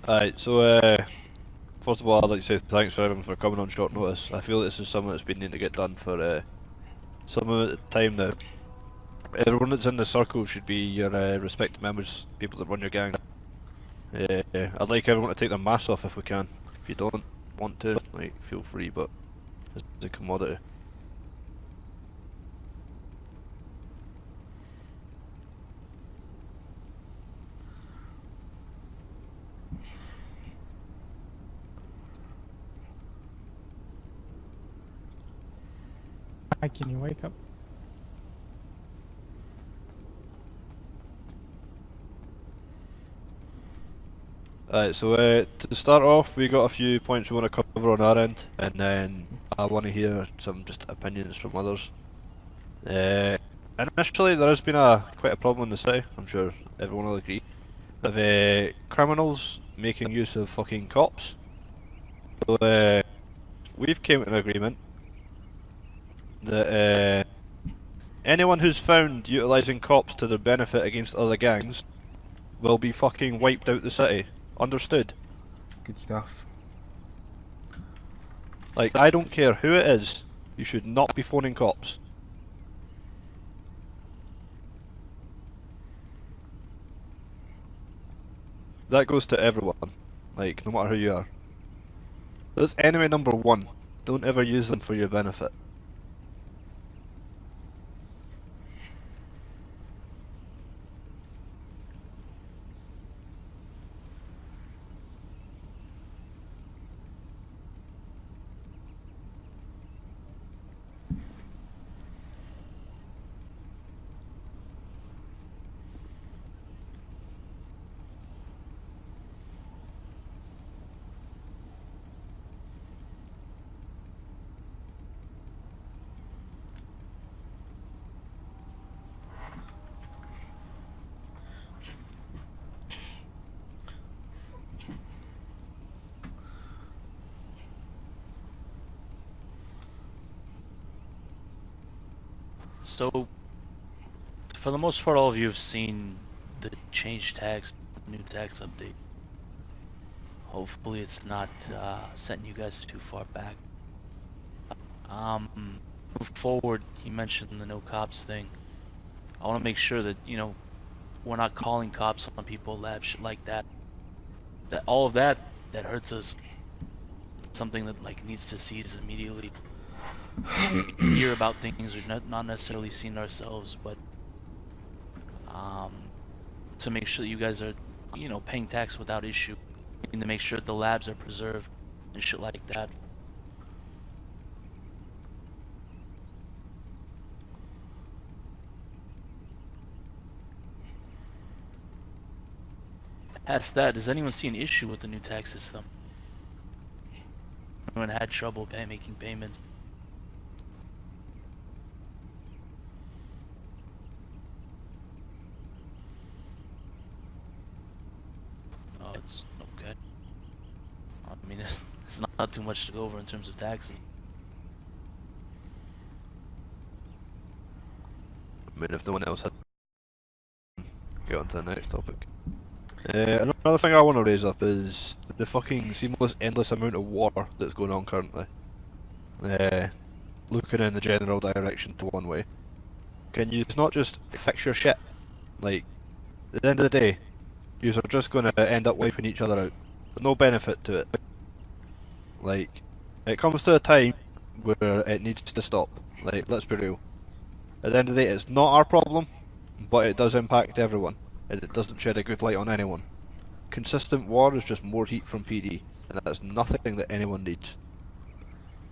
Alright, so first of all, I'd like to say thanks for everyone for coming on short notice. I feel this is something that's been needing to get done for some amount of time now. Everyone that's in the circle should be your respected members, people that run your gang. I'd like everyone to take their masks off if we can. If you don't want to, like, feel free, but it's a commodity. Hi, can you wake up? Alright, so to start off, we got a few points we want to cover on our end, and then I want to hear some just opinions from others. Initially, there has been quite a problem in the city, I'm sure everyone will agree, of criminals making use of fucking cops. So we've came to an agreement that anyone who's found utilising cops to their benefit against other gangs will be fucking wiped out the city. Understood? Good stuff. Like, I don't care who it is, you should not be phoning cops. That goes to everyone, like, no matter who you are. That's enemy number one. Don't ever use them for your benefit. So, for the most part, all of you have seen the change tags, new tax update. Hopefully it's not setting you guys too far back. Move forward, he mentioned the no cops thing. I want to make sure that, you know, we're not calling cops on people, labs, shit like that. That all of that hurts us. Something that like needs to cease immediately. We hear about things we've not necessarily seen ourselves, but to make sure that you guys are, you know, paying tax without issue, and to make sure that the labs are preserved and shit like that. Past that, does anyone see an issue with the new tax system? Anyone had trouble making payments? Oh, it's okay. I mean, it's not too much to go over in terms of taxes. I mean, if no one else had... Get on to the next topic. Another thing I want to raise up is the fucking seamless, endless amount of war that's going on currently. Looking in the general direction to one way. Can you not just fix your shit? Like, at the end of the day, you are just going to end up wiping each other out. There's no benefit to it. Like, it comes to a time where it needs to stop. Like, let's be real. At the end of the day, it's not our problem, but it does impact everyone, and it doesn't shed a good light on anyone. Consistent war is just more heat from PD, and that's nothing that anyone needs.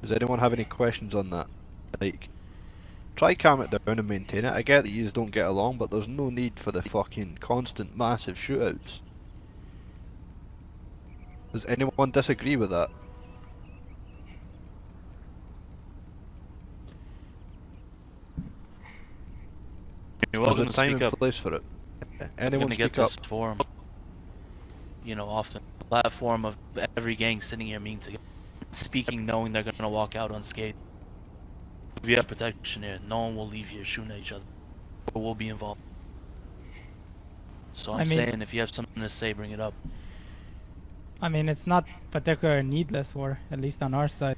Does anyone have any questions on that? Like, try calm it down and maintain it. I get that you don't get along, but there's no need for the fucking constant massive shootouts. Does anyone disagree with that? You're welcome There's to a time speak and up. place for it. I'm Anyone gonna get speak up. this forum, you know, often platform of every gang sitting here meeting together, speaking, knowing they're gonna walk out unscathed. If you have protection here, no one will leave here shooting at each other, or will be involved. So I'm saying, if you have something to say, bring it up. I mean, it's not particularly needless war, at least on our side.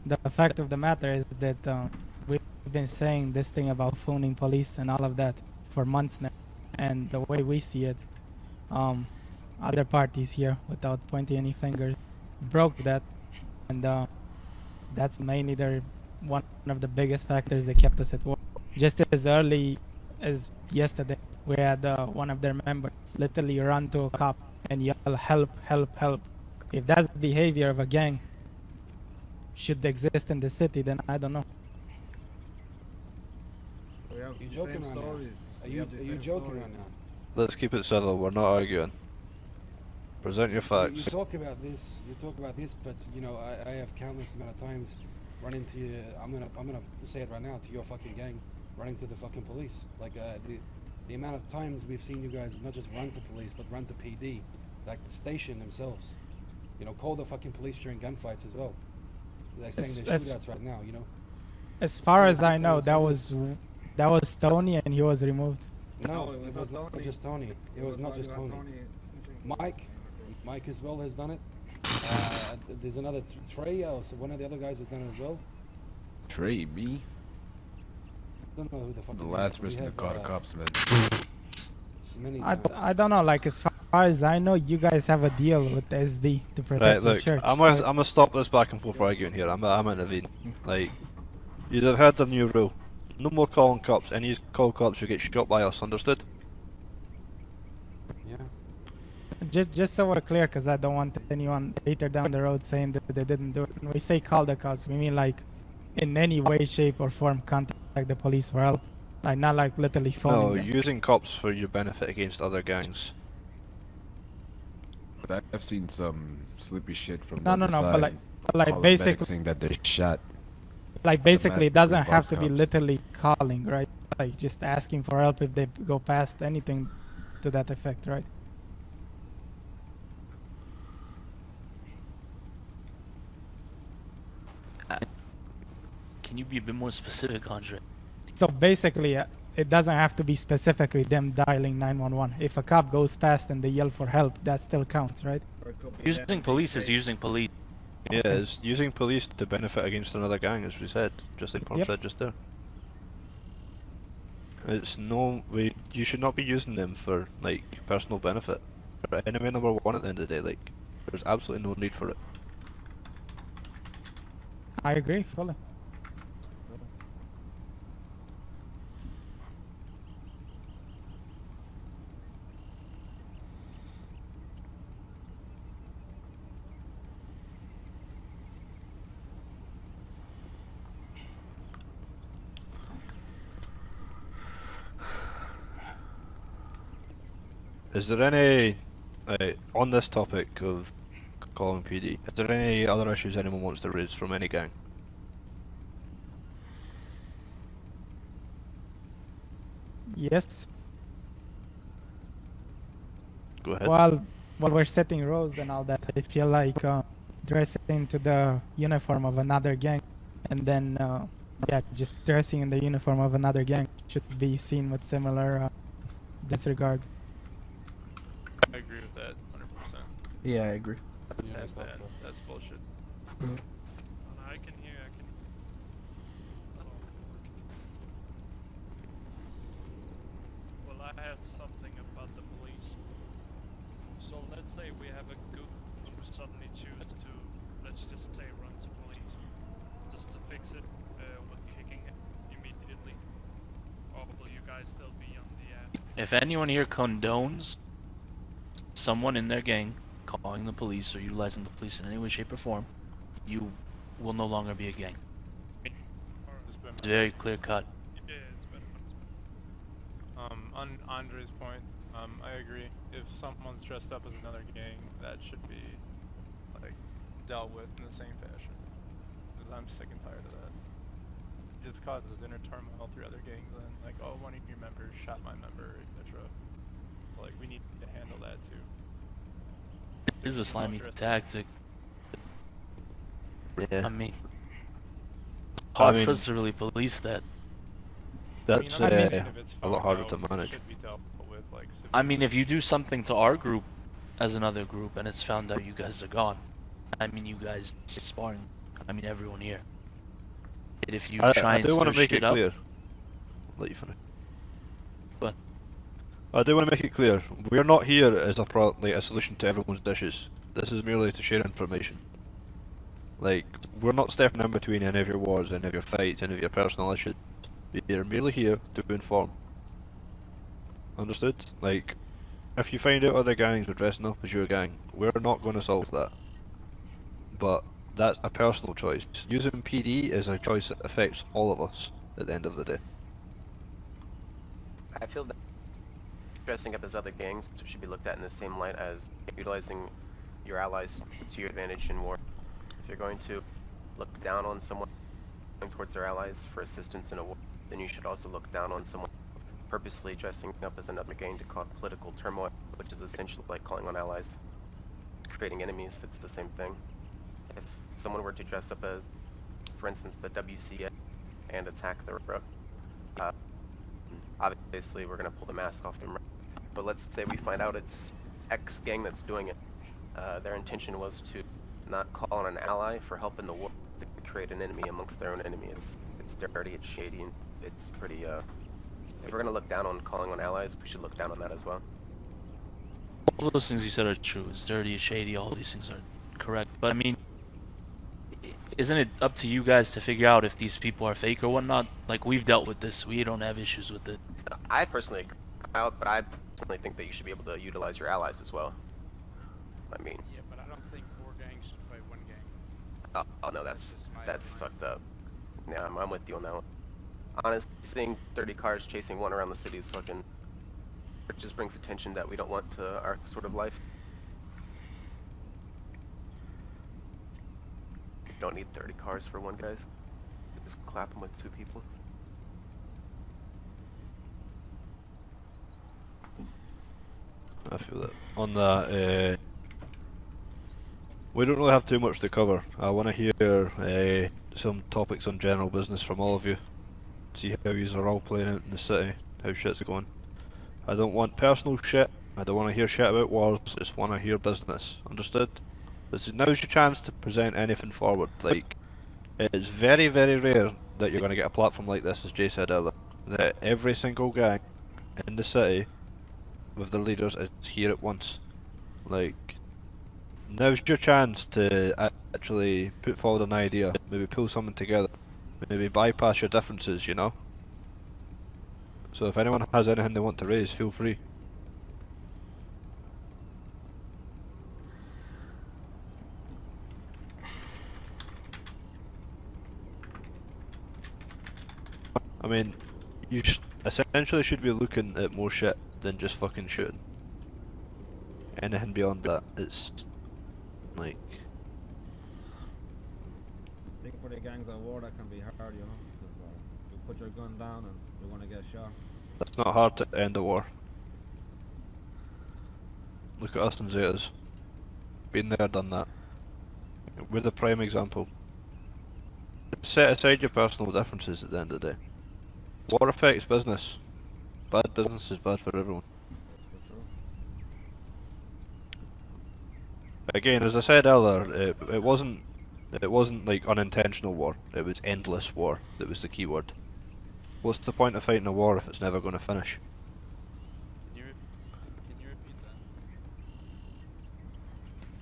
The fact of the matter is that we've been saying this thing about phoning police and all of that for months now. And the way we see it, other parties here, without pointing any fingers, broke that. And that's mainly one of the biggest factors that kept us at war. Just as early as yesterday, we had one of their members literally run to a cop and yell, "Help, help, help." If that's the behavior of a gang should exist in the city, then I don't know. You joking right now? Are you joking right now? Let's keep it civil. We're not arguing. Present your facts. You talk about this. You talk about this, but you know I have countless amount of times run into. I'm gonna say it right now to your fucking gang, running to the fucking police. Like the amount of times we've seen you guys not just run to police, but run to PD, like the station themselves. You know, call the fucking police during gunfights as well. Like saying there's shootouts right now. You know. As far as I know, that was Tony, and he was removed. No, it was not just Tony. It was not just Tony. Mike as well has done it. There's another Trey, so one of the other guys has done it as well. Trey, me? I don't know who the fuck. The last person to call the cops, man. Many I times. don't know. Like, as far as I know, you guys have a deal with SD to protect Right, the look, church. I'm gonna stop this back and forth arguing here. I'm intervening. Like, you'd have heard the new rule. No more calling cops. Any call cops, you get shot by us. Understood? Yeah. Just so we're clear, because I don't want anyone later down the road saying that they didn't do it. When we say call the cops, we mean like in any way, shape, or form contact the police for help. Like, not like literally No, phoning them. using cops for your benefit against other gangs. I've seen some sleepy shit from No, the no, other no, side. but like Calling medics basically, saying that they're shot. like basically, it doesn't automatically have to be cops. literally calling, right? Like just asking for help if they go past anything to that effect, right? Can you be a bit more specific, Andre? So basically, it doesn't have to be specifically them dialing 911. If a cop goes past and they yell for help, that still counts, right? Using police is using police. Yeah, it's using police to benefit against another gang, as we said, just like Pom Yep. said just there. It's no way. You should not be using them for like personal benefit. They're enemy number one at the end of the day. Like, there's absolutely no need for it. I agree fully. Is there any on this topic of calling PD? Is there any other issues anyone wants to raise from any gang? Yes. Go ahead. While we're setting roles and all that, I feel like dressing into the uniform of another gang, and then yeah, just dressing in the uniform of another gang should be seen with similar disregard. I agree with that 100%. Yeah, I agree. Yeah, That's that's bad. tough. That's bullshit. I can hear. I can. Well, I have something about the police. So let's say we have a group who suddenly choose to, let's just say, run to police, just to fix it with kicking it immediately. Or will you guys still be on the If anyone here condones someone in their gang calling the police or utilizing the police in any way, shape, or form, you will no longer be a gang. It's very clear cut. Yeah, it's better. On Andre's point, I agree. If someone's dressed up as another gang, that should be like dealt with in the same fashion. Because I'm sick and tired of that. It just causes inner turmoil through other gangs, and like, oh, one of your members shot my member, etc. Like, we need to handle that too. It is a slimy tactic. Yeah. I mean, hard mean- for us to really police that. That's I mean, if it's a lot found harder out, to it manage. should be dealt with, like, I mean, if you do something to our group, as another group and it's found out you guys are gone, I mean you guys sparring, I mean everyone here. And if you try I and do want stir to make shit it up, clear. Let you finish. What? I do want to make it clear. We're not here as a solution to everyone's dishes. This is merely to share information. Like, we're not stepping in between any of your wars, any of your fights, any of your personal issues. We are merely here to inform. Understood? Like, if you find out other gangs are dressing up as your gang, we're not going to solve that. But that's a personal choice. Using PD is a choice that affects all of us at the end of the day. I feel that dressing up as other gangs should be looked at in the same light as utilizing your allies to your advantage in war. If you're going to look down on someone going towards their allies for assistance in a war, then you should also look down on someone purposely dressing up as another gang to cause political turmoil, which is essentially like calling on allies, creating enemies. It's the same thing. If someone were to dress up as, for instance, the WCA and attack the road, obviously we're going to pull the mask off him. But let's say we find out it's X gang that's doing it. Their intention was to not call on an ally for help in the war, to create an enemy amongst their own enemy. It's dirty, it's shady, and it's pretty, if we're going to look down on calling on allies, we should look down on that as well. all those things you said are true. It's dirty, it's shady, all these things are correct. But I mean, isn't it up to you guys to figure out if these people are fake or whatnot? Like, we've dealt with this, we don't have issues with it. I personally agree, but I personally think that you should be able to utilize your allies as well. I mean, Yeah, but I don't think 4 gangs should fight 1 gang. oh no, that's just my opinion. fucked up. Yeah, I'm with you on that one. Honestly, seeing 30 cars chasing one around the city is fucking... It just brings attention that we don't want to our sort of life. Don't need 30 cars for one, guys. Just clap them with 2 people. I feel that. On that, we don't really have too much to cover. I want to hear some topics on general business from all of you. See how you are all playing out in the city, how shit's going. I don't want personal shit. I don't want to hear shit about wars. I just want to hear business. Understood? Now's your chance to present anything forward. Like, it's very, very rare that you're going to get a platform like this, as Jay said earlier. That every single gang in the city with the leaders is here at once. Like, now's your chance to actually put forward an idea, maybe pull something together, maybe bypass your differences, you know? So if anyone has anything they want to raise, feel free. I mean, you essentially should be looking at more shit than just fucking shooting. Anything beyond that, it's like... I think for the gangs at war that can be hard, you know, because you put your gun down and you're gonna get shot. It's not hard to end a war. Look at us and Zetas. Been there, done that. We're the prime example. Set aside your personal differences at the end of the day. War affects business. Bad business is bad for everyone. That's for true. Again, as I said earlier, it wasn't like unintentional war. It was endless war that was the key word. What's the point of fighting a war if it's never going to finish? Can you repeat that?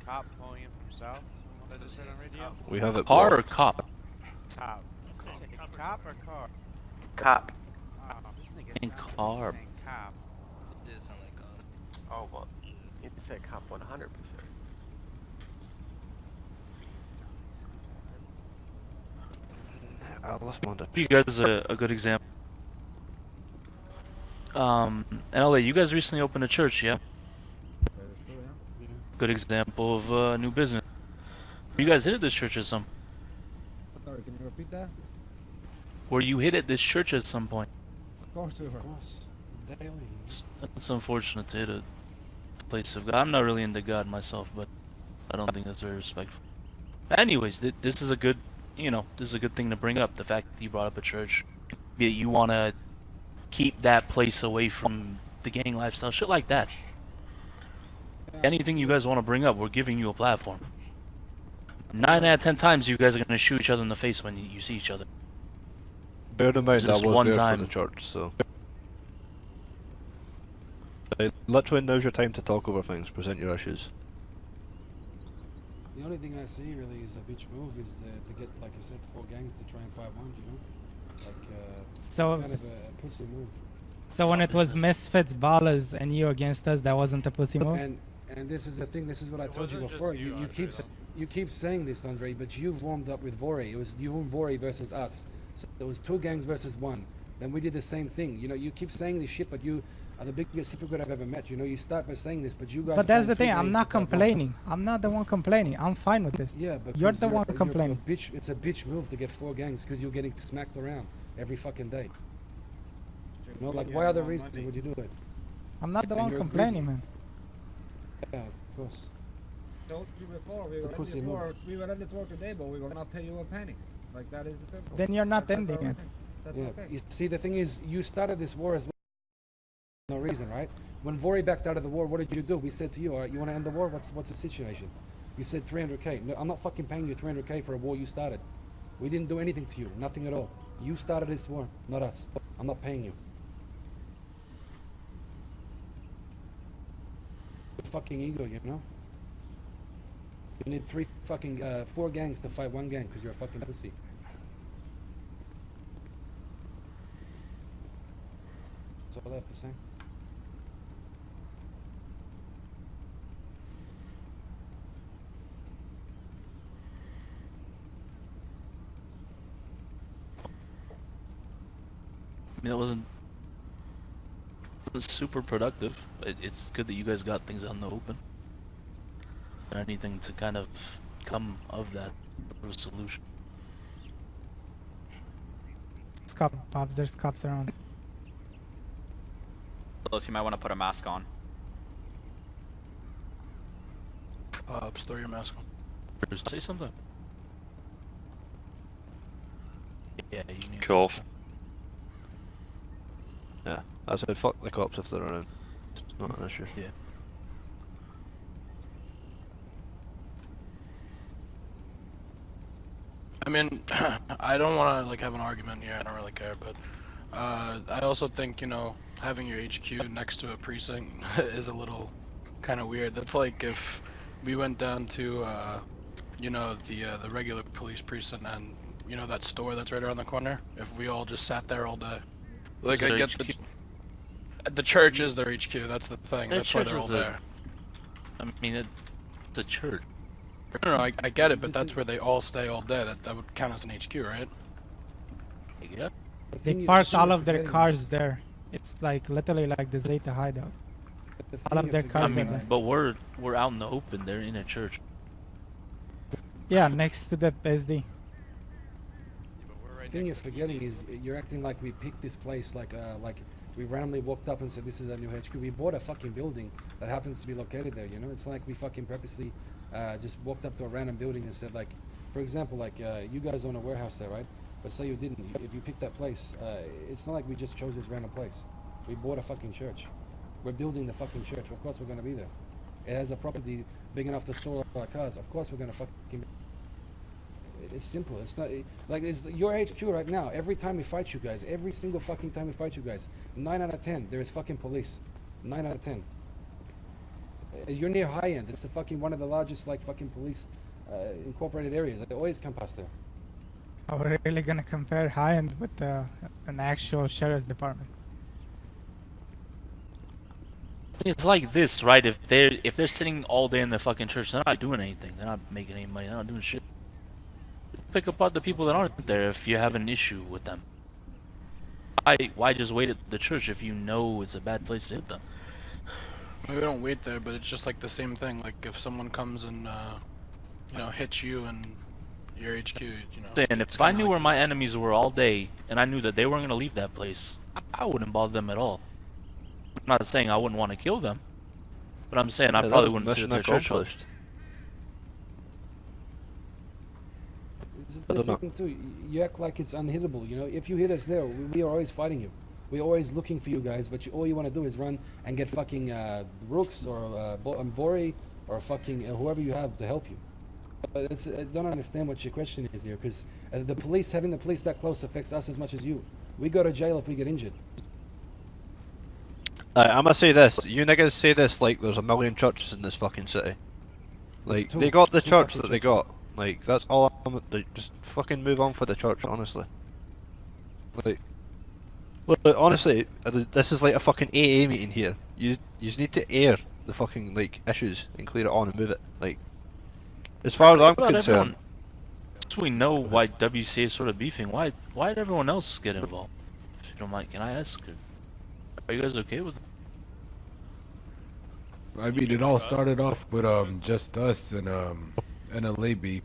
Cop calling in from south? What I just heard on radio? We have it Car or blocked. cop? Cop. Cop or car? Cop. Oh, this nigga And sounds like car. he's saying cop. It did sound like oh well. You said cop 100%. I lost my You guys a good example. In LA, you guys recently opened a church, yeah? That is true, yeah. Yeah. Good example of new business. You guys hit at this church at some. Sorry, can you repeat that? Were you hit at this church at some point? Of course we were. Of course. Daily. It's unfortunate to hit a place of God. I'm not really into God myself, but I don't think that's very respectful. Anyways, this is a good, this is a good thing to bring up. The fact that you brought up a church, that you want to keep that place away from the gang lifestyle, shit like that. anything you guys want to bring up, we're giving you a platform. 9 out of 10 times, you guys are gonna shoot each other in the face when you see each other. Bear in mind, I Just was one there time. for the church, so. Literally, now's your time to talk over things, present your issues. The only thing I see really is a bitch move is to get, like I said, 4 gangs to try and fight one, you know? Like, So- it's kind of a pussy move. So when it was Misfits, Ballers, and you against us, that wasn't a pussy move? And this is the thing, this is what I told you wasn't just before. you, Andre, You keep saying this, Andre, but you've warmed up with Vori. It was you and Vori versus us. So it was 2 gangs versus 1. Then we did the same thing. You know, you keep saying this shit, but you are the biggest hypocrite I've ever met. You know, you start by saying this, but you guys. But that's formed the 2 thing, I'm gangs not to fight one. complaining. I'm not the one complaining. I'm fine with this. Yeah, but you're the one complaining. Bitch, it's a bitch move to get 4 gangs because you're getting smacked around every fucking day. You know, like, why other reasons would you do it? I'm not the And one you're complaining, greedy. man. Yeah, of course. Told you before, we It's a were in pussy this move. war. We were in this war today, but we will not pay you a penny. Like that is the simple. Then you're not That's ending our it. thing. That's Yeah, okay. you see, the thing is, you started this war as well. No reason, right? When Vori backed out of the war, what did you do? We said to you, all right, you want to end the war? What's the situation? You said 300k. No, I'm not fucking paying you 300k for a war you started. We didn't do anything to you, nothing at all. You started this war, not us. I'm not paying you. Fucking ego, you know? You need 4 gangs to fight 1 gang because you're a fucking pussy. That's all I have to say. I mean, it wasn't super productive. It's good that you guys got things out in the open. Anything to kind of come of that solution. It's cop, Pops. There's cops around. You might want to put a mask on. Throw your mask on. Say something. Yeah, you need. Cool. Yeah, I said fuck the cops if they're around. It's not an issue. Yeah. I mean, I don't want to like have an argument here. I don't really care, but I also think, you know, having your HQ next to a precinct is a little kind of weird. That's like if we went down to you know, the regular police precinct and, you know, that store that's right around the corner. If we all just sat there all day, like I get the church is their HQ. That's the thing. Their That's why church they're all is there. I mean, it's a church. No, I get it, but that's where they all stay all day. That would count as an HQ, right? Yeah. They parked all of their cars there. It's like literally like the Zeta hideout. All of their I cars are mean, there. but we're out in the open. They're in a church. Yeah, next to the SD. The thing you're forgetting is you're acting like we picked this place like we randomly walked up and said this is our new HQ. We bought a fucking building that happens to be located there, you know? It's not like we fucking purposely just walked up to a random building and said, like, for example, like you guys own a warehouse there, right? But say you didn't. If you picked that place, it's not like we just chose this random place. We bought a fucking church. We're building the fucking church. Of course we're going to be there. It has a property big enough to store our cars. Of course we're going to fucking... It's simple. It's not like it's your HQ right now. Every time we fight you guys, every single fucking time we fight you guys, 9 out of 10 there is fucking police. 9 out of 10. You're near high end. It's the fucking one of the largest like fucking police incorporated areas. They always come past there. Are we really gonna compare high end with an actual sheriff's department? It's like this, right? If they're sitting all day in the fucking church, they're not doing anything. They're not making any money. They're not doing shit. Pick apart the people that aren't there if you have an issue with them. Why just wait at the church if you know it's a bad place to hit them? We don't wait there, but it's just like the same thing. Like if someone comes and you know, hits you and your HQ, you know. And if I knew where my enemies were all day and I knew that they weren't gonna leave that place, I wouldn't bother them at all. I'm not saying I wouldn't want to kill them, but I'm saying I probably wouldn't sit at their church. It's just the thing too. You act like it's unhittable. You know, if you hit us there, we are always fighting you. We're always looking for you guys, but all you want to do is run and get fucking Rooks or Vori or fucking whoever you have to help you. I don't understand what your question is here, because having the police that close affects us as much as you. We go to jail if we get injured. I'm gonna say this. You niggas say this like there's a million churches in this fucking city. Like, two- they got the two church fucking that they churches. got. Like, that's all just fucking move on for the church, honestly. Like, look, honestly, this is like a fucking AA meeting here. You just need to air the fucking, like, issues and clear it on and move it. Like, as far as I'm What about concerned... everyone? Since we know why WCA is sort of beefing, why did everyone else get involved? If you don't mind, can I ask? Are you guys okay with it? I mean, it all started off with just us and LAB,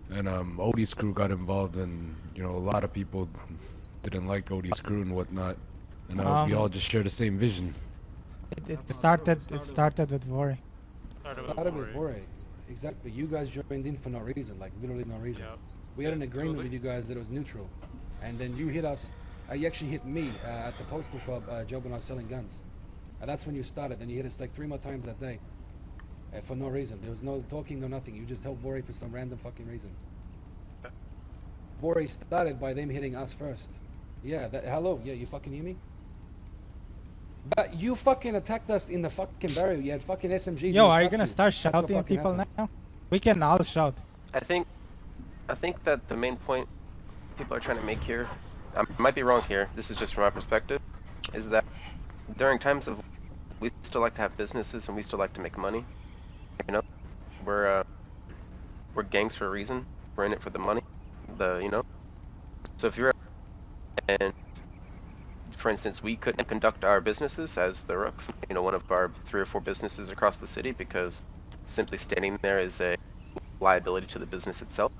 and Odie's crew got involved, and you know a lot of people didn't like Odie's crew and whatnot, and we all just share the same vision. It started with Vori. Started with Vore. Exactly. You guys joined in for no reason, like literally no reason. Yeah. We had an agreement with you guys that it was neutral, and then you hit us. You actually hit me at the Postal Club job when I was selling guns. And that's when you started. Then you hit us like 3 more times that day. For no reason. There was no talking, no nothing. You just helped Vori for some random fucking reason. Vori started by them hitting us first. Yeah, hello? Yeah, you fucking hear me? But you fucking attacked us in the fucking barrier. You had fucking SMGs. in Yo, your are you truck gonna too. start That's what shouting at fucking people happened. now? We can all shout. I think that the main point people are trying to make here, I might be wrong here, this is just from my perspective, is that during times of, we still like to have businesses and we still like to make money. You know, we're gangs for a reason. We're in it for the money. So if you're, and for instance, we couldn't conduct our businesses as the Rooks, you know, one of our 3 or 4 businesses across the city, because simply standing there is a liability to the business itself.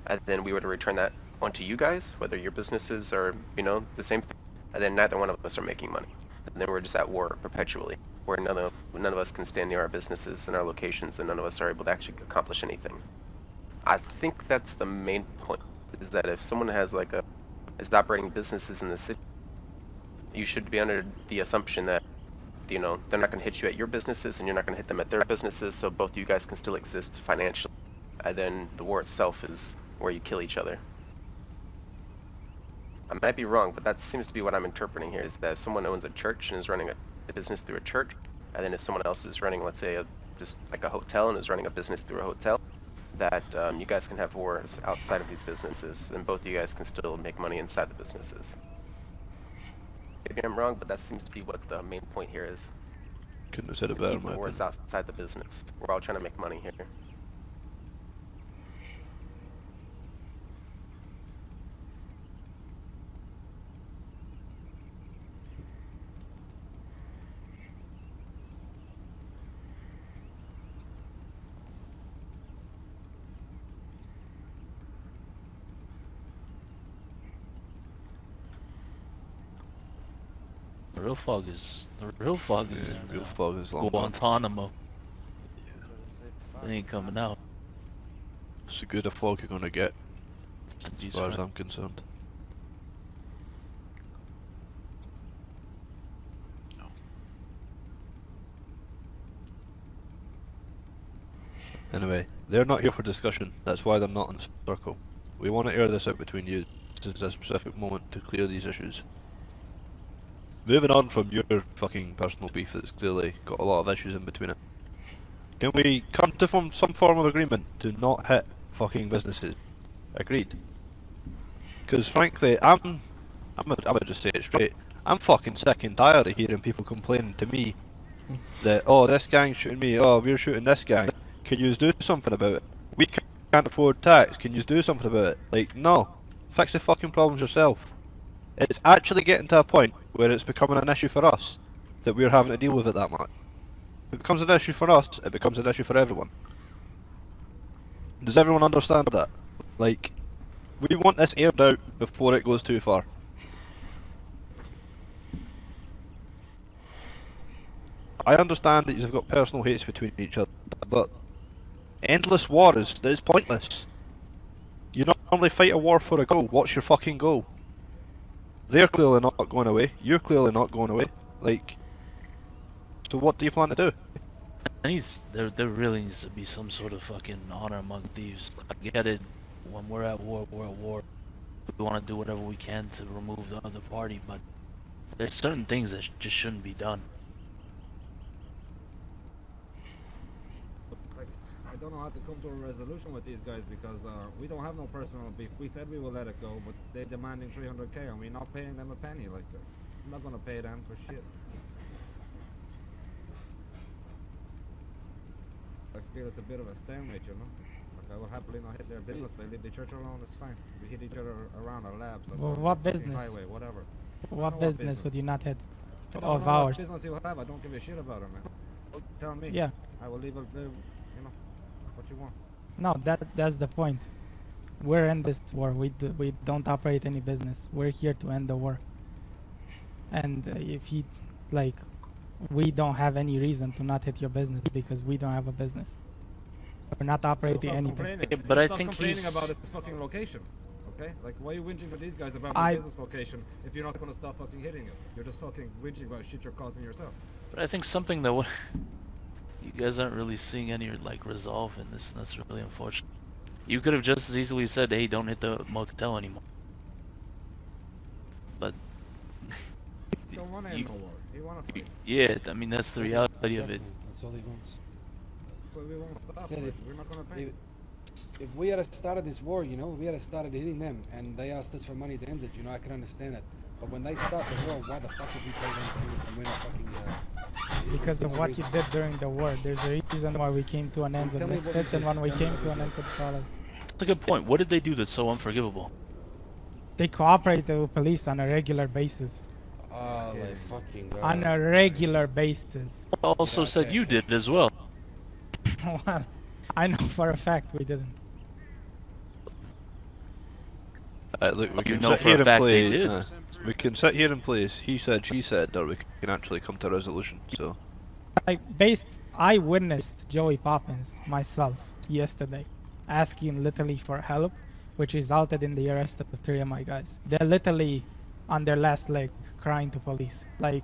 And then we were to return that onto you guys, whether your businesses are, you know, the same thing, and then neither one of us are making money. And then we're just at war perpetually, where none of us can stand near our businesses and our locations, and none of us are able to actually accomplish anything. I think that's the main point, is that if someone has is operating businesses in the city, you should be under the assumption that, you know, they're not going to hit you at your businesses and you're not going to hit them at their businesses, so both of you guys can still exist financially. And then the war itself is where you kill each other. I might be wrong, but that seems to be what I'm interpreting here, is that if someone owns a church and is running a business through a church, and then if someone else is running, let's say, just like a hotel and is running a business through a hotel, that you guys can have wars outside of these businesses, and both of you guys can still make money inside the businesses. Maybe I'm wrong, but that seems to be what the main point here is. Couldn't have said it To better, keep my the wars opinion. outside the business. We're all trying to make money here. The real fog is Yeah, in real fog is long gone. Guantanamo. They ain't coming out. It's a good a fog you're gonna get, as Jeez, far as friend. I'm concerned. Anyway, they're not here for discussion. That's why they're not in the circle. We want to air this out between you. This is a specific moment to clear these issues. Moving on from your fucking personal beef that's clearly got a lot of issues in between it. Can we come to some form of agreement to not hit fucking businesses? Agreed. Because frankly, I'm gonna just say it straight. I'm fucking sick and tired of hearing people complaining to me that, oh, this gang's shooting me, oh, we're shooting this gang. Can you do something about it? We can't afford tax. Can you do something about it? Like, no. Fix the fucking problems yourself. It's actually getting to a point where it's becoming an issue for us that we're having to deal with it that much. If it becomes an issue for us, it becomes an issue for everyone. Does everyone understand that? Like, we want this aired out before it goes too far. I understand that you've got personal hates between each other, but endless war is pointless. You not normally fight a war for a goal. What's your fucking goal? They're clearly not going away. You're clearly not going away. Like, so what do you plan to do? There really needs to be some sort of fucking honor among thieves. I get it. When we're at war, we're at war. We want to do whatever we can to remove the other party, but there's certain things that just shouldn't be done. Like, I don't know how to come to a resolution with these guys because we don't have no personal beef. We said we will let it go, but they're demanding 300k and we're not paying them a penny. Like, I'm not gonna pay them for shit. I feel it's a bit of a stalemate, you know. Like, I will happily not hit their business. They leave the church alone. It's fine. We hit each other around our labs. Like, Well, on what the fucking business? Highway, whatever. What business would you not hit? I don't Of know what ours. business you have. I don't give a shit about it, man. Tell me. Yeah. I will leave it, you know, what you want. No, that's the point. We're in this war. We don't operate any business. We're here to end the war. And if he, like, we don't have any reason to not hit your business because we don't have a business. We're not operating Stop anything. complaining. Yeah, but I Stop think complaining he's- about this fucking location. Okay? Like, why are you whinging to these guys about I- my business location if you're not gonna stop fucking hitting it? You're just fucking whinging about shit you're causing yourself. But I think something that you guys aren't really seeing any like resolve in this, and that's really unfortunate. You could have just as easily said, "Hey, don't hit the motel anymore." But He don't wanna end no war. He wanna fight. yeah, I mean that's the reality of it. That's all he wants. So we won't stop. Said Like, if- we're not gonna pay. If we had started this war, you know, we had started hitting them, and they asked us for money to end it, you know, I could understand it. But when they start the war, why the fuck would we pay them to end it when we're not fucking, Because of what you did during the war. There's a reason why we came to an end with Tell me what misfits you and did. when we Tell me came what to you an did. end with fellas. That's a good point. What did they do that's so unforgivable? They cooperate with police on a regular basis. Oh, my fucking god. On a regular basis. Also said you did as well. Well, I know for a fact we didn't. Look, we You can know sit for here a and fact play. they did. We can sit here and play he said, she said, or we can actually come to a resolution. So, I witnessed Joey Poppins myself yesterday, asking literally for help, which resulted in the arrest of 3 of my guys. They're literally on their last leg, crying to police. Like,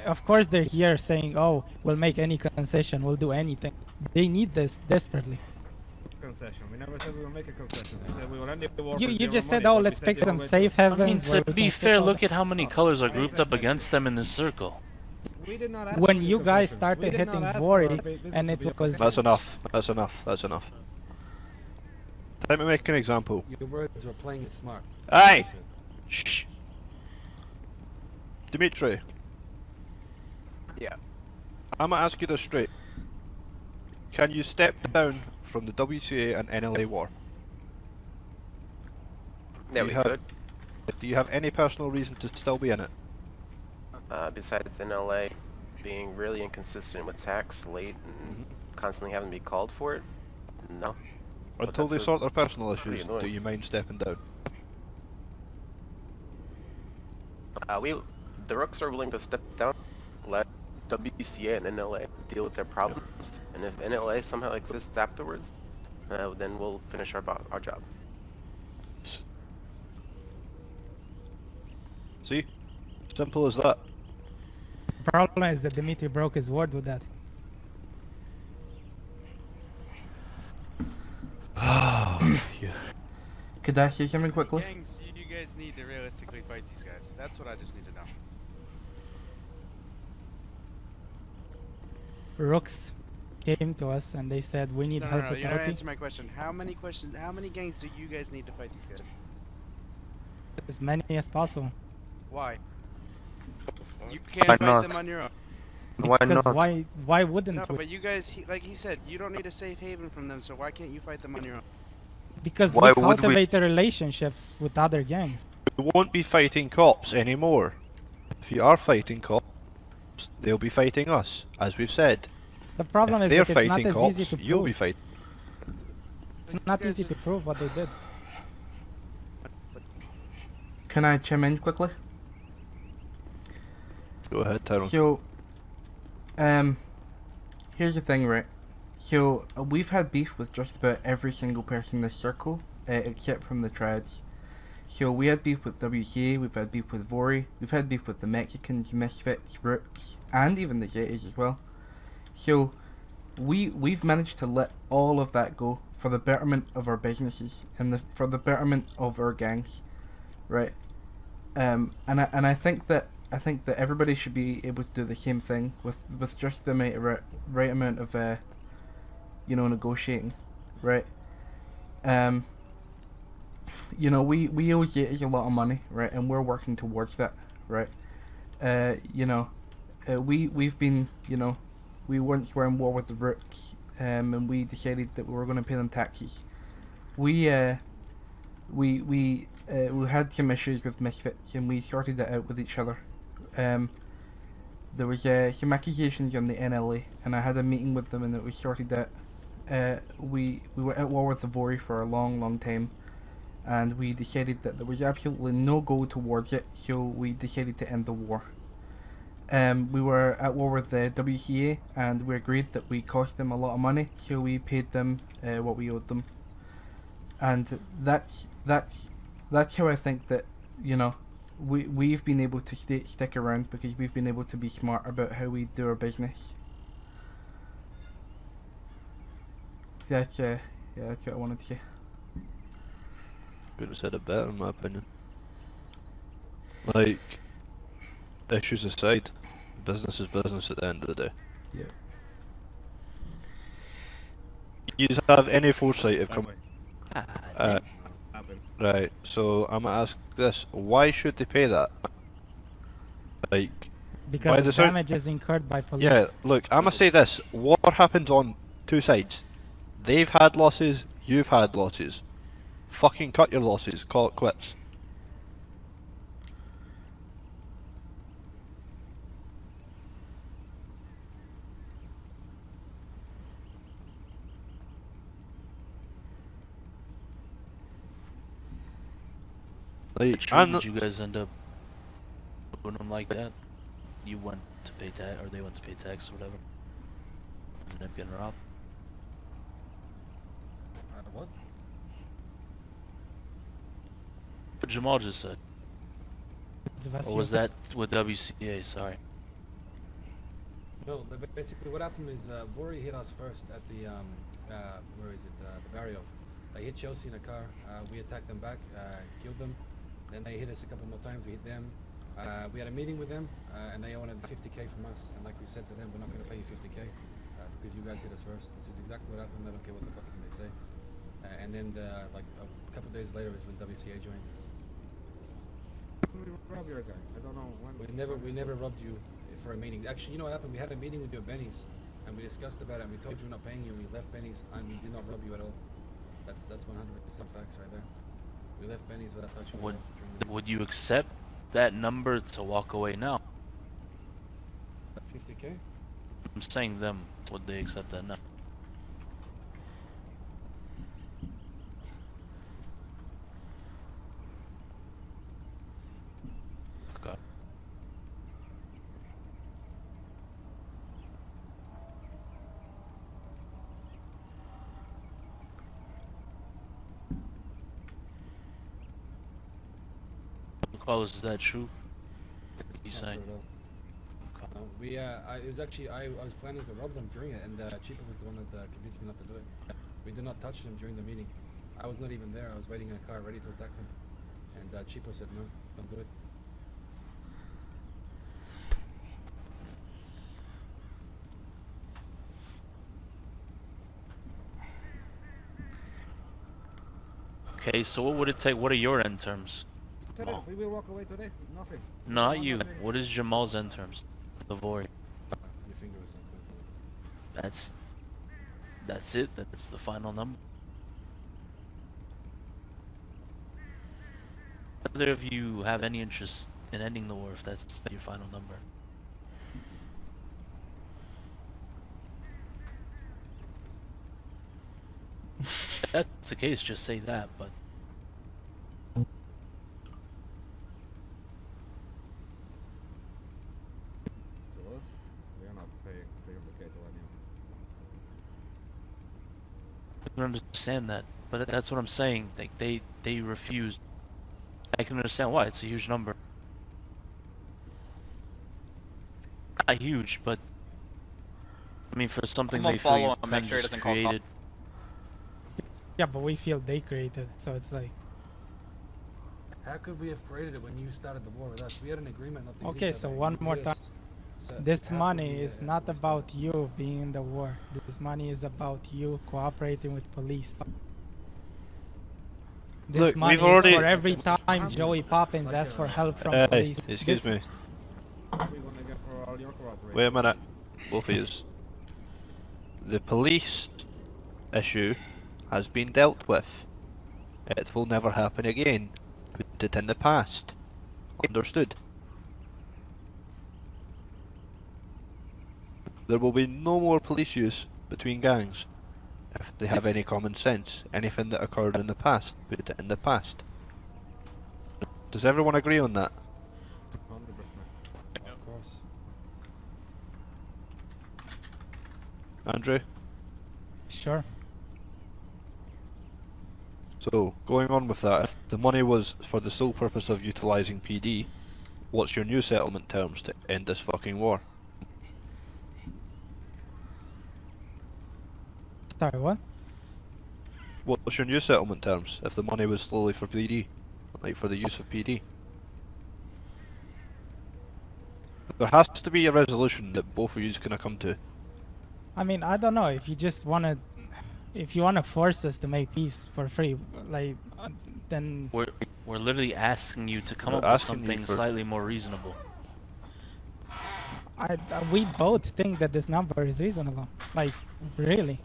of course they're here saying, "Oh, we'll make any concession, we'll do anything." They need this desperately. Concession. We never said we will make a concession. We said we will end the war. You for you zero just said, money, "Oh, but we let's said pick the some other way safe I mean, heavens." where to we be can fair, skip all look the-" at how many colors are grouped up against them in this circle. We did not ask When for you the guys concessions. started We did not hitting ask for Vori, our business and to it be a was- concession. that's enough. That's enough. That's enough. Let me make an example. Your words were playing it smart. Aye! Shh! Dimitri, Yeah. I'm gonna ask you this straight. Can you step down from the WCA and NLA war? Yeah, You we have- could. Do you have any personal reason to still be in it? Besides NLA being really inconsistent with tax, late, and constantly having to be called for it, no. But Until they that's sort their personal pretty issues, do annoying. you mind stepping down? The Rooks are willing to step down, let WCA and NLA deal with their problems, and if NLA somehow exists afterwards, then we'll finish our job. See? Simple as that. Problem is that Dimitri broke his word with that. Could I say something quickly? Gangs, you guys need to realistically fight these guys. That's what I just need to know. Rooks came to us and they said we need help No, with you're not Outie. answering my question. How many gangs do you guys need to fight these guys? As many as possible. Why? You can't Why fight not? them on your own. Why Because not? why wouldn't No, we? but you guys, like he said, you don't need a safe haven from them, so why can't you fight them on your own? Because Why we would we- cultivate the relationships with other gangs. We won't be fighting cops anymore. If you are fighting cops, they'll be fighting us, as we've said. The problem If is they're that it's not fighting as cops, easy to you'll be prove. fighting. It's not easy to prove what they did. Can I chime in quickly? Go ahead, Tyrone. So, here's the thing, right? So, we've had beef with just about every single person in this circle, except from the Trads. So we had beef with WCA, we've had beef with Vori, we've had beef with the Mexicans, Misfits, Rooks, and even the Zetas as well. So we've managed to let all of that go for the betterment of our businesses and for the betterment of our gangs, right? And I think that everybody should be able to do the same thing with just the right amount of negotiating, right? We owe Zetas a lot of money, right? And we're working towards that, right? We've been, we once were in war with the Rooks, and we decided that we were going to pay them taxes. We had some issues with Misfits, and we sorted that out with each other. There was some accusations on the NLA, and I had a meeting with them, and it was sorted out. We were at war with the Vori for a long time, and we decided that there was absolutely no goal towards it, so we decided to end the war. We were at war with the WCA, and we agreed that we cost them a lot of money, so we paid them what we owed them. And that's how I think that, we've been able to stick around, because we've been able to be smart about how we do our business. That's what I wanted to say. Couldn't have said it better, in my opinion. Like, issues aside, business is business at the end of the day. Yeah. You have any foresight of By the way, happen. right, so I'm gonna ask this, why should they pay that? Like, Because the of sound- damages incurred by police. yeah, look, I'm gonna say this, war happens on two sides. They've had losses, you've had losses. Fucking cut your losses, call it quits. Like, True, I'm did you guys end up doing them like that? You went to pay tax, or they went to pay tax, or whatever. Ended up getting robbed. What? What Jamal just said. Or was that with WCA? Sorry. No, but basically what happened is Vori hit us first at the where is it? The barrio. They hit Chelsea in a car. We attacked them back, killed them. Then they hit us a couple more times. We hit them. We had a meeting with them, and they wanted 50k from us. And like we said to them, we're not going to pay you 50k because you guys hit us first. This is exactly what happened. I don't care what the fucking they say. And then like a couple days later is when WCA joined. We rob your guy. I don't know when. We never robbed you for a meeting. Actually, you know what happened? We had a meeting with you at Benny's, and we discussed about it. And we told you we're not paying you. And we left Benny's, and we did not rob you at all. That's 100% facts right there. We left Benny's without touching you. Would you accept that number to walk away now? 50k? I'm saying them. Would they accept that now? Okay. Carlos, is that true? It's You not saying? true at all. No, it was actually, I was planning to rob them during it, and Chipa was the one that convinced me not to do it. We did not touch them during the meeting. I was not even there. I was waiting in a car ready to attack them. And Chipa said, no, don't do it. Okay, so what would it take? What are your end terms? Today, Jamal? we will walk away today. Nothing. Not you. What is Jamal's end terms? The Vori. Your finger was something. That's it. That's the final number. Whether of you have any interest in ending the war, if that's your final number. If that's the case, just say that, but To us, we are not paying 300k to anyone. I don't understand that. But that's what I'm saying. Like they refused I can understand why. It's a huge number. Not huge, but I mean, for something I'm gonna they feel follow you him, make kind sure he of doesn't call cops. created. Yeah, but we feel they created, so it's like. How could we have created it when you started the war with us? We had an agreement not to hit Okay, each so other. one You more hit time. us. So This how could money we, is not start? about you being in the war. This money is about you cooperating with police. This Look, money we've already- is for every time Joey Poppins asks for help from police. Excuse me. What are we gonna get for all your cooperation? Wait a minute, both of yous. The police issue has been dealt with. It will never happen again. Put it in the past. Understood? There will be no more police use between gangs. If they have any common sense, anything that occurred in the past, put it in the past. Does everyone agree on that? 100%. Of course. Andrew? Sure. So, going on with that, if the money was for the sole purpose of utilising PD, what's your new settlement terms to end this fucking war? Sorry, what? What's your new settlement terms if the money was solely for PD? Like for the use of PD? There has to be a resolution that both of you can come to. I mean, I don't know if you just wanna, if you wanna force us to make peace for free, like, then We're literally asking you to come We're up with asking you something for- slightly more reasonable. we both think that this number is reasonable. Like, really.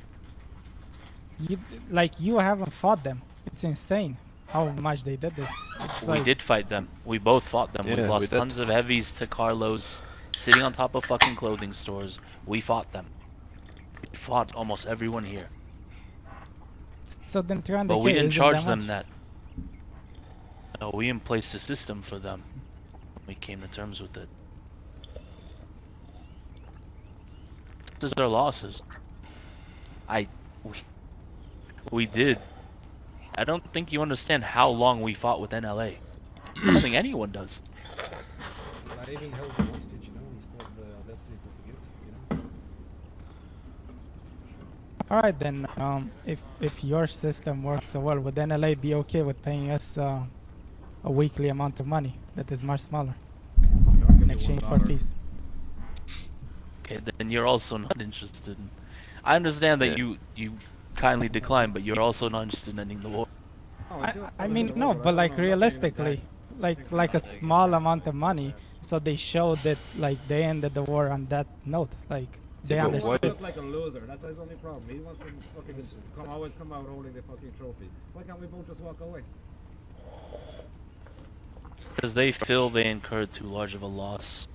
You haven't fought them. It's insane how much they did this. It's We like, did fight them. We both fought them. Yeah, we we lost did. tons of heavies to Carlos, sitting on top of fucking clothing stores. We fought them. We fought almost everyone here. So then 300K But we didn't isn't charge that them much. that. No, we in placed a system for them. We came to terms with it. This is their losses. We did. I don't think you understand how long we fought with NLA. I don't think anyone does. Not even held you hostage, you know. We still have the audacity to forgive, you know. All right then. If your system works so well, would NLA be okay with paying us a weekly amount of money that is much smaller in exchange for $1. peace? Okay, then you're also not interested. I understand that you kindly decline, but you're also not interested in ending the war. I mean, no, but like realistically, like a small amount of money, so they show that like they ended the war on that note. Like they Yeah, but He why- wants to understood. look like a loser. That's his only problem. He wants to fucking always come out holding the fucking trophy. Why can't we both just walk away? Because they feel they incurred too large of a loss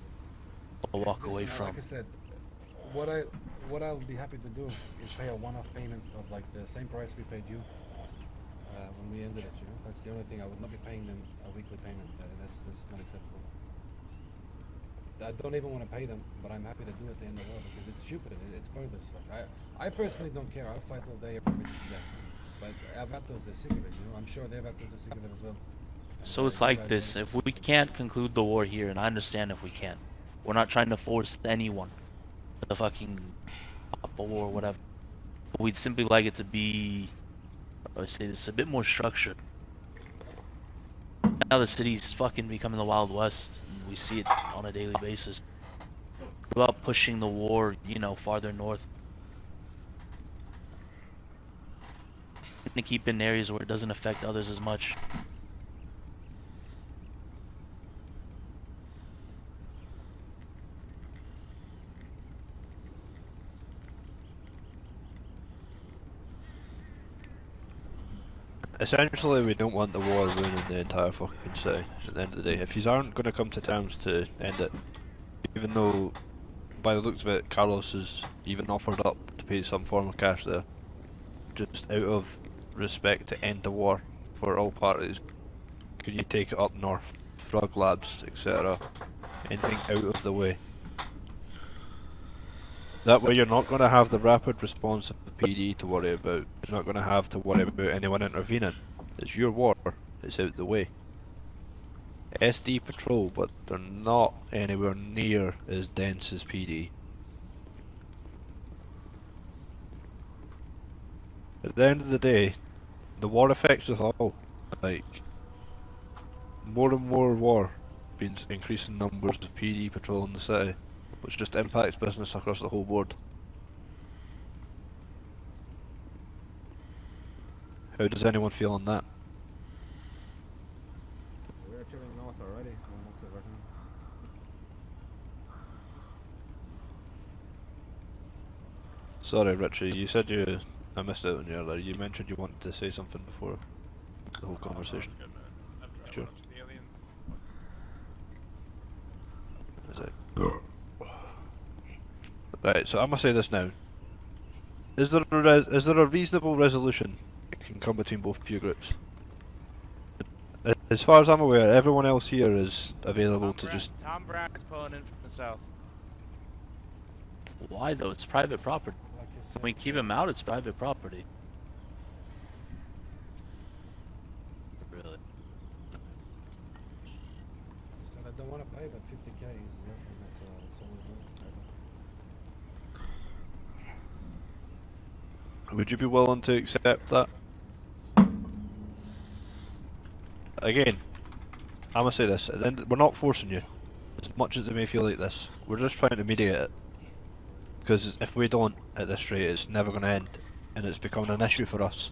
to walk away Listen, from. Like I said, what I would be happy to do is pay a one-off payment of like the same price we paid you when we ended it. You know, that's the only thing. I would not be paying them a weekly payment. That's not acceptable. I don't even want to pay them, but I'm happy to do it to end the war because it's stupid. It's pointless. Like I personally don't care. I'll fight all day every day. But Avatos are sick of it. You know, I'm sure the Avatos are sick of it as well. So it's like this. If we can't conclude the war here, and I understand if we can't, we're not trying to force anyone to fucking pop a war or whatever. But we'd simply like it to be, I would say this, a bit more structured. Now the city's fucking becoming the Wild West. And we see it on a daily basis. What about pushing the war, you know, farther north? To keep in areas where it doesn't affect others as much. Essentially, we don't want the war ruining the entire fucking city at the end of the day. If you aren't going to come to terms to end it, even though, by the looks of it, Carlos has even offered up to pay some form of cash there, just out of respect to end the war for all parties, could you take it up north, drug labs, etc., anything out of the way? That way you're not going to have the rapid response of the PD to worry about. You're not going to have to worry about anyone intervening. It's your war. It's out the way. SD patrol, but they're not anywhere near as dense as PD. At the end of the day, the war affects us all. Like, more and more war means increasing numbers of PD patrol in the city, which just impacts business across the whole board. How does anyone feel on that? We're chilling north already, most of our time. Sorry, Richie, you said I missed out on you earlier. You mentioned you wanted to say something before the whole conversation. That's good, man. After I Sure. went up to the alien. Is it? Right, so I'm gonna say this now. Is there a reasonable resolution that can come between both of your groups? As far as I'm aware, everyone else here is available to just. Tom Brown is pulling in from the south. Why though? It's private property. Like I said, When we keep him out, it's private property. Really? I said I don't want to pay, but 50k is the offering. That's all we're doing. Would you be willing to accept that? Again, I'm gonna say this. At the end, we're not forcing you, as much as it may feel like this. We're just trying to mediate it. Because if we don't, at this rate, it's never going to end, and it's becoming an issue for us.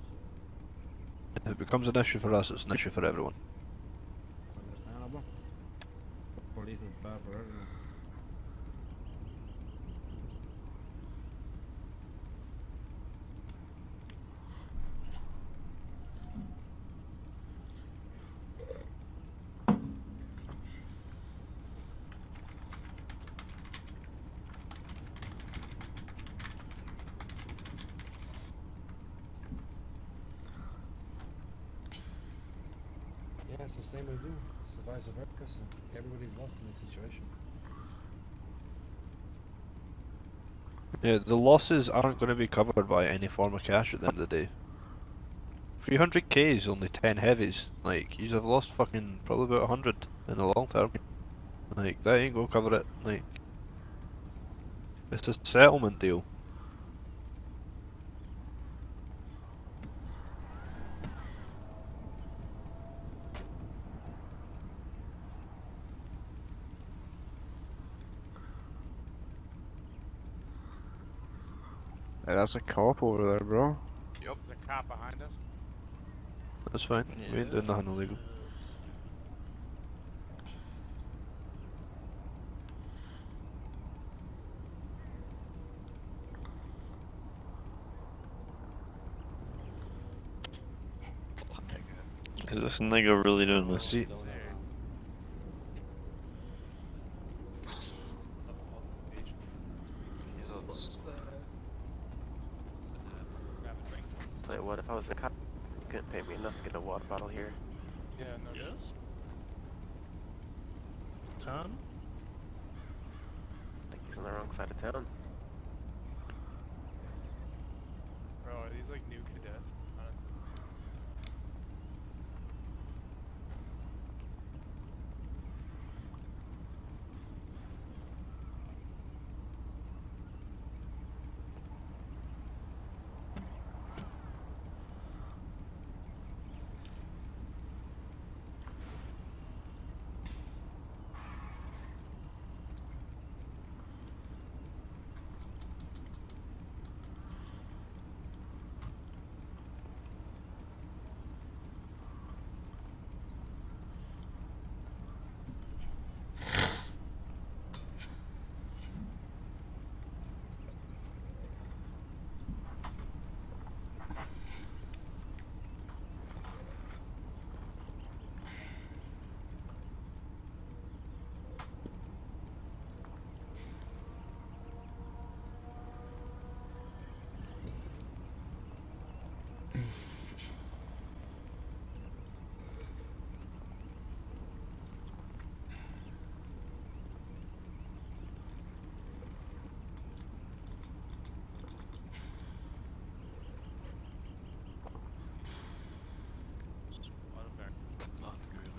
If it becomes an issue for us, it's an issue for everyone. It's understandable. Police is bad for everyone. Yeah, it's the same with you. It's vice versa. Everybody's lost in this situation. Yeah, the losses aren't going to be covered by any form of cash at the end of the day. 300k is only 10 heavies. Like, you have lost fucking probably about 100 in the long term. Like, that ain't going to cover it. Like, it's a settlement deal. Hey, that's a cop over there, bro. Yup, there's a cop behind us. That's fine. We ain't doing nothing illegal. Is this nigga really doing this? See, Tell you what, if I was a cop, you couldn't pay me enough to get a water bottle here. Yeah, no. Yes. Tom? I think he's on the wrong side of town. Bro, are these like new cadets?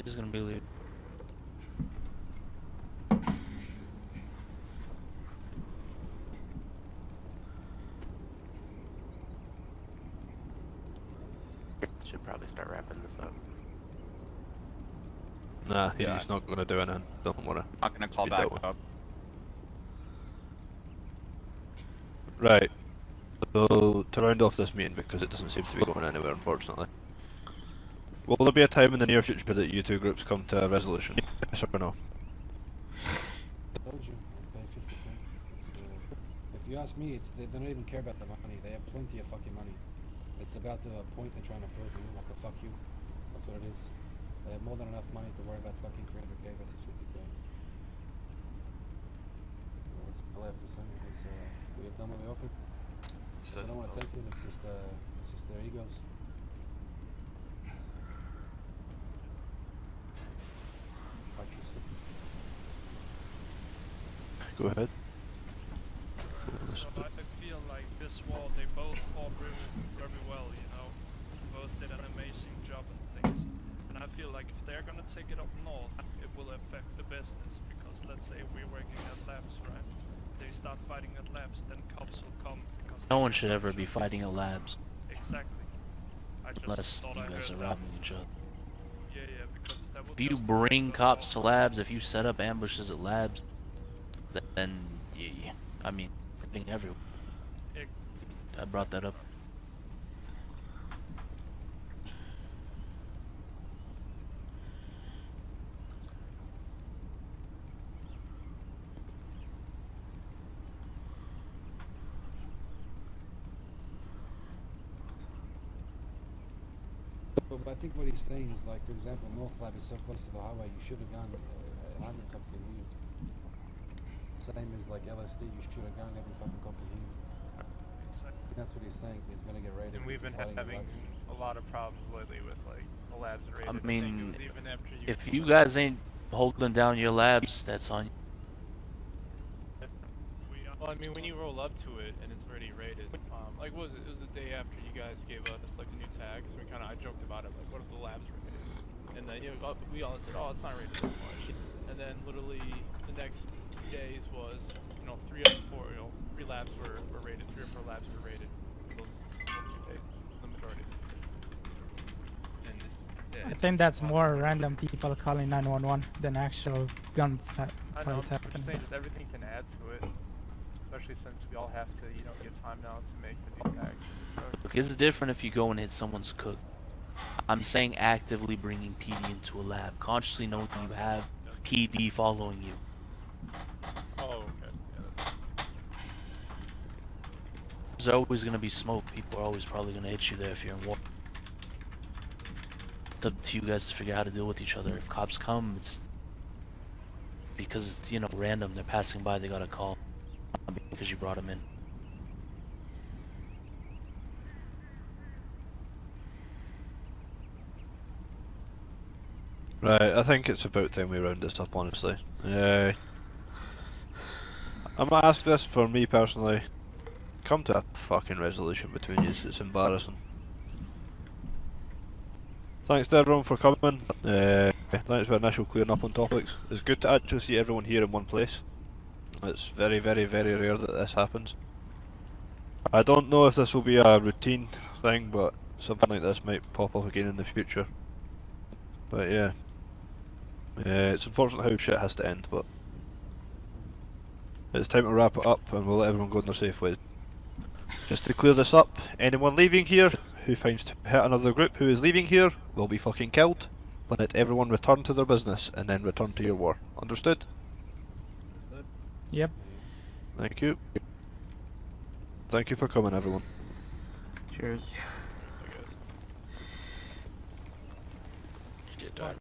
He's gonna be leaving. should probably start wrapping this up. Nah, Yeah. he's not gonna do anything. Don't worry. Not gonna call Be back dealt with. up. Right. So to round off this meeting, because it doesn't seem to be going anywhere, unfortunately. Will there be a time in the near future that you two groups come to a resolution? Yes or no? Told you, pay 50k. If you ask me, they don't even care about the money. They have plenty of fucking money. It's about the point they're trying to prove you, like a fuck you. That's what it is. They have more than enough money to worry about fucking 300k versus 50k. Well, that's all I have to say. Is, we have done what we offered. I don't want to take it. It's just their egos. Like you said. Go ahead. So I feel like this war, they both fought very well, you know. Both did an amazing job and things. And I feel like if they're gonna take it up north, it will affect the business. Because let's say we're working at labs, right? They start fighting at labs, then cops will come. Because No one should ever be fighting at labs. Exactly. I just Unless thought you I guys heard are that. robbing each other. Yeah, because that would If you just bring affect us cops to all. labs, if you set up ambushes at labs, then I mean, fighting everywhere. Ex- I brought that up. But I think what he's saying is like, for example, North Lab is so close to the highway, you should have gone. 100 cops can hear you. Same as like LSD, you shoot a gun, every fucking cop can hear you. Exactly. That's what he's saying. He's gonna get raided. And we've for been fighting the having labs. a lot of problems lately with like the labs raided. I think it mean, was even after if you guys ain't holding down your labs, that's on you. Well, I mean, when you roll up to it and it's already rated, like what was it? It was the day after you guys gave us like the new tags. We I joked about it, like what if the labs rated? And then we all said, oh, it's not rated that much. And then literally the next 2 days was, 3 out of 4, 3 labs were rated, 3 or 4 labs were rated. Those 2 days, the majority. And yeah, I think that's more random people calling 911 than actual gun I know, fights I'm just happening. saying, just everything can add to it. Especially since we all have to, get time now to make the new tags. So, Look, it's different if you go and hit someone's cook. I'm saying actively bringing PD into a lab, consciously knowing you have PD following you. oh, okay. Yeah, There's always going to be smoke. People are always probably going to hit you there if you're in war. It's up to you guys to figure out how to deal with each other. If cops come, it's because it's, random. They're passing by, they got a call. Not because you brought them in. Right, I think it's about time we round this up, honestly. I'm gonna ask this for me personally. Come to a fucking resolution between you, it's embarrassing. Thanks to everyone for coming. Thanks for initial clearing up on topics. It's good to actually see everyone here in one place. It's very, very, very rare that this happens. I don't know if this will be a routine thing, but something like this might pop up again in the future. But yeah. It's unfortunate how shit has to end, but it's time to wrap it up and we'll let everyone go in their safe ways. Just to clear this up, anyone leaving here who finds to hit another group who is leaving here will be fucking killed. Let everyone return to their business and then return to your war. Understood? Yep. Thank you. Thank you for coming, everyone. Cheers. I guess. Shit, dog.